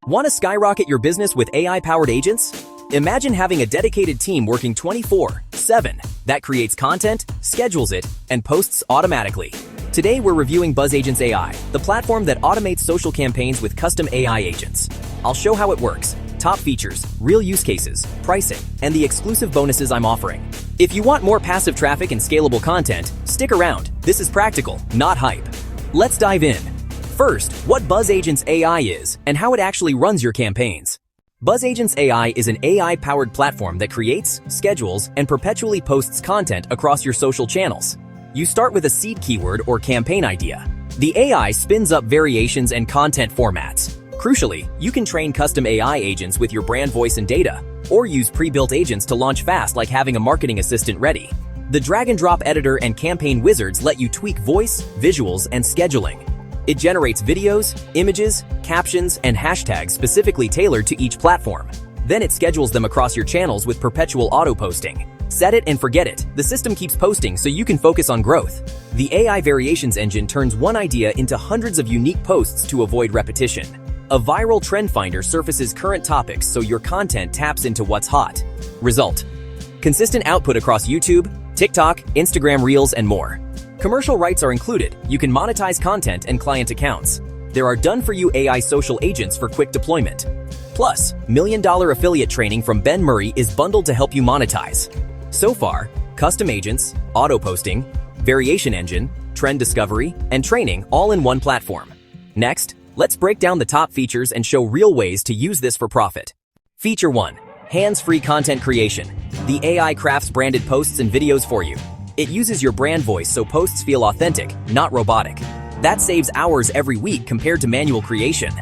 Want to skyrocket your business with AI-powered agents? Imagine having a dedicated team working 24/7 that creates content, schedules it, and posts automatically. Today we're reviewing BuzzAgentsAI, the platform that automates social campaigns with custom AI agents. I'll show how it works, top features, real use cases, pricing, and the exclusive bonuses I'm offering. If you want more passive traffic and scalable content, stick around. This is practical, not hype. Let's dive in. First, what BuzzAgentsAI is and how it actually runs your campaigns. BuzzAgentsAI is an AI-powered platform that creates, schedules, and perpetually posts content across your social channels. You start with a seed keyword or campaign idea. The AI spins up variations and content formats. Crucially, you can train custom AI agents with your brand voice and data, or use pre-built agents to launch fast like having a marketing assistant ready. The drag-and-drop editor and campaign wizards let you tweak voice, visuals, and scheduling. It generates videos, images, captions, and hashtags specifically tailored to each platform. Then it schedules them across your channels with perpetual auto-posting. Set it and forget it. The system keeps posting so you can focus on growth. The AI variations engine turns one idea into hundreds of unique posts to avoid repetition. A viral trend finder surfaces current topics so your content taps into what's hot. Result: consistent output across YouTube, TikTok, Instagram Reels, and more. Commercial rights are included. You can monetize content and client accounts. There are done-for-you AI social agents for quick deployment. Plus, $1 million affiliate training from Ben Murray is bundled to help you monetize. So far, custom agents, auto-posting, variation engine, trend discovery, and training all in one platform. Next, let's break down the top features and show real ways to use this for profit. Feature 1. Hands-free content creation. The AI crafts branded posts and videos for you. It uses your brand voice so posts feel authentic, not robotic. That saves hours every week compared to manual creation.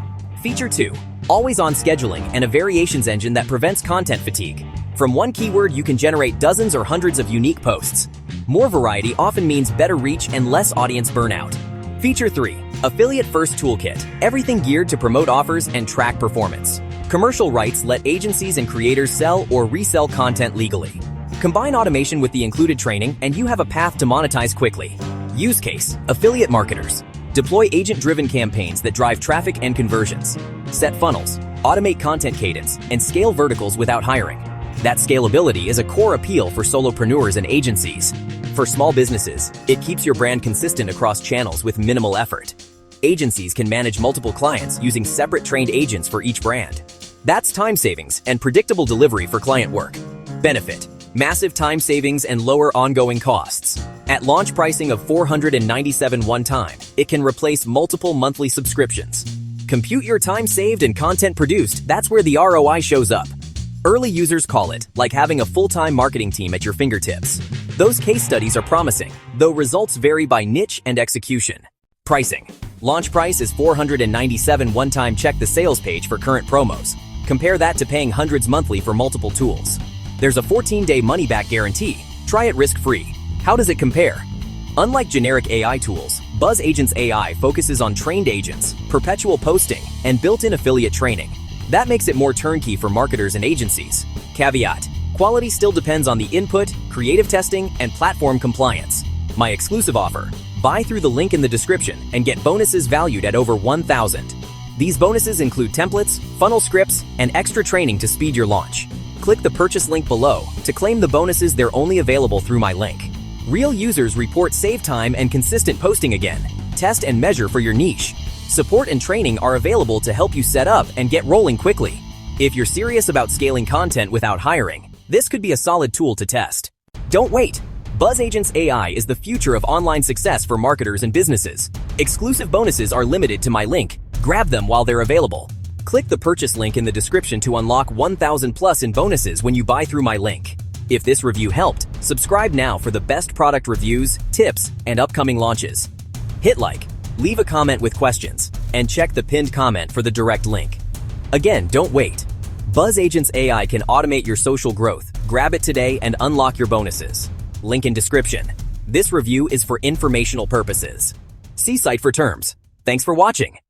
Feature 2. Always-on scheduling and a variations engine that prevents content fatigue. From one keyword, you can generate dozens or hundreds of unique posts. More variety often means better reach and less audience burnout. Feature 3. Affiliate-first toolkit. Everything geared to promote offers and track performance. Commercial rights let agencies and creators sell or resell content legally. Combine automation with the included training and you have a path to monetize quickly. Use case: affiliate marketers. Deploy agent-driven campaigns that drive traffic and conversions. Set funnels, automate content cadence, and scale verticals without hiring. That scalability is a core appeal for solopreneurs and agencies. For small businesses, it keeps your brand consistent across channels with minimal effort. Agencies can manage multiple clients using separate trained agents for each brand. That's time savings and predictable delivery for client work. Benefit: massive time savings and lower ongoing costs. At launch pricing of $497 one time, it can replace multiple monthly subscriptions. Compute your time saved and content produced. That's where the ROI shows up. Early users call it like having a full-time marketing team at your fingertips. Those case studies are promising, though results vary by niche and execution. Pricing: launch price is $497 one time. Check the sales page for current promos. Compare that to paying hundreds monthly for multiple tools. There's a 14-day money-back guarantee. Try it risk-free. How does it compare? Unlike generic AI tools, BuzzAgentsAI focuses on trained agents, perpetual posting, and built-in affiliate training. That makes it more turnkey for marketers and agencies. Caveat: quality still depends on the input, creative testing, and platform compliance. My exclusive offer: buy through the link in the description and get bonuses valued at over 1,000. These bonuses include templates, funnel scripts, and extra training to speed your launch. Click the purchase link below to claim the bonuses. They're only available through my link. Real users report save time and consistent posting again. Test and measure for your niche. Support and training are available to help you set up and get rolling quickly. If you're serious about scaling content without hiring, this could be a solid tool to test. Don't wait. BuzzAgentsAI is the future of online success for marketers and businesses. Exclusive bonuses are limited to my link. Grab them while they're available. Click the purchase link in the description to unlock 1,000 plus in bonuses when you buy through my link. If this review helped, subscribe now for the best product reviews, tips, and upcoming launches. Hit like, leave a comment with questions, and check the pinned comment for the direct link. Again, don't wait. BuzzAgentsAI can automate your social growth. Grab it today and unlock your bonuses. Link in description. This review is for informational purposes. See site for terms. Thanks for watching.